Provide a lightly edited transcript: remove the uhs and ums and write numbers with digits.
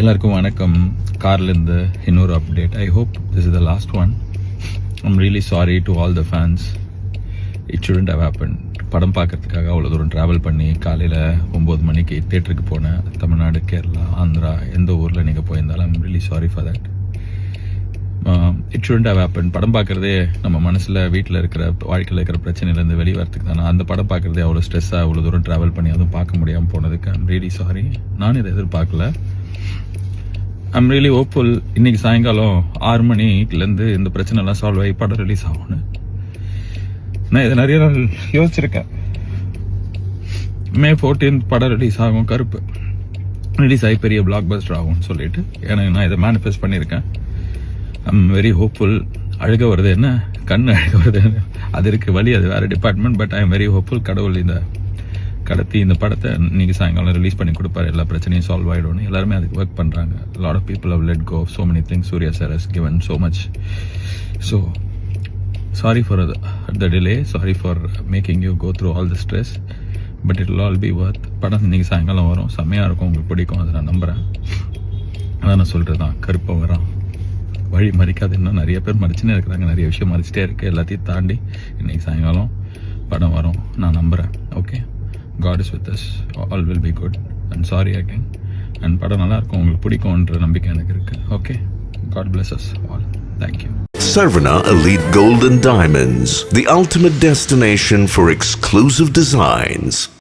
எல்லாருக்கும் வணக்கம். கார்லேருந்து இன்னொரு update. I hope this is the last one. I'm really sorry to all the fans. It shouldn't have happen. படம் பார்க்கறதுக்காக அவ்வளோ தூரம் ட்ராவல் பண்ணி காலையில் 9 மணிக்கு தேட்டருக்கு போனேன். தமிழ்நாடு, கேரளா, ஆந்திரா, எந்த ஊரில் நீங்கள் போயிருந்தாலும் I'm really sorry for that. It shouldn't have happen. படம் பார்க்குறதே நம்ம மனசில் வீட்டில் இருக்கிற வாழ்க்கையில் இருக்கிற பிரச்சனையிலேருந்து வெளியே வரத்துக்கு தானே. அந்த படம் பார்க்குறதே அவ்வளோ ஸ்ட்ரெஸ்ஸாக அவ்வளோ தூரம் ட்ராவல் பண்ணி அதுவும் பார்க்க முடியாமல் போனதுக்கு ஐம் ரியலி சாரி. நான் இதை எதிர்பார்க்கல. I'm really hopeful. இன்னைக்கு சாயங்காலம் 6 மணிலேருந்து இந்த பிரச்சனைலாம் சால்வ் ஆகி படம் ரிலீஸ் ஆகும்னு நான் இதை நிறைய நாள் யோசிச்சிருக்கேன். May 14 படம் ரிலீஸ் ஆகும். கருப்பு ரிலீஸ் ஆகி பெரிய பிளாக் பஸ்டர் ஆகும்னு சொல்லிட்டு எனக்கு நான் இதை மேனிஃபெஸ்ட் பண்ணியிருக்கேன். I'm very hopeful. அழுக வருது என்ன, கண் அழுக வருது, அது இருக்கு வழி, அது வேற department. But I am very hopeful. கடவுள் இந்த இந்த படத்தை இன்னைக்கு சாயங்காலம் ரிலீஸ் பண்ணி கொடுப்பாரு. எல்லா பிரச்சனையும் சால்வ் ஆகிடும். எல்லாருமே அதுக்கு ஒர்க் பண்ணுறாங்க. Lot of people have let go so many things. Surya sir has given so much. So sorry for the delay. Sorry for making you go through all the stress. But it will all be worth. படம் இன்னைக்கு சாயங்காலம் வரும். செம்மையாக இருக்கும். உங்களுக்கு பிடிக்கும். அதை நான் நம்புகிறேன். அதான் நான் சொல்கிறது தான். கருப்பை வரான் வழி மறிக்காது. இன்னும் நிறைய பேர் மறிச்சுன்னே இருக்கிறாங்க. நிறைய விஷயம் மறிச்சிட்டே இருக்குது. எல்லாத்தையும் தாண்டி இன்னைக்கு சாயங்காலம் படம் வரும். நான் நம்புகிறேன். Okay, God is with us. All will be good. And sorry again. And படம் நல்லா இருக்கும். உங்களுக்கு பிடிக்கும்ன்ற நம்பிக்கை எனக்கு இருக்கு. Okay, God bless us all. Thank you. Sarvana Elite Gold and Diamonds, the ultimate destination for exclusive designs.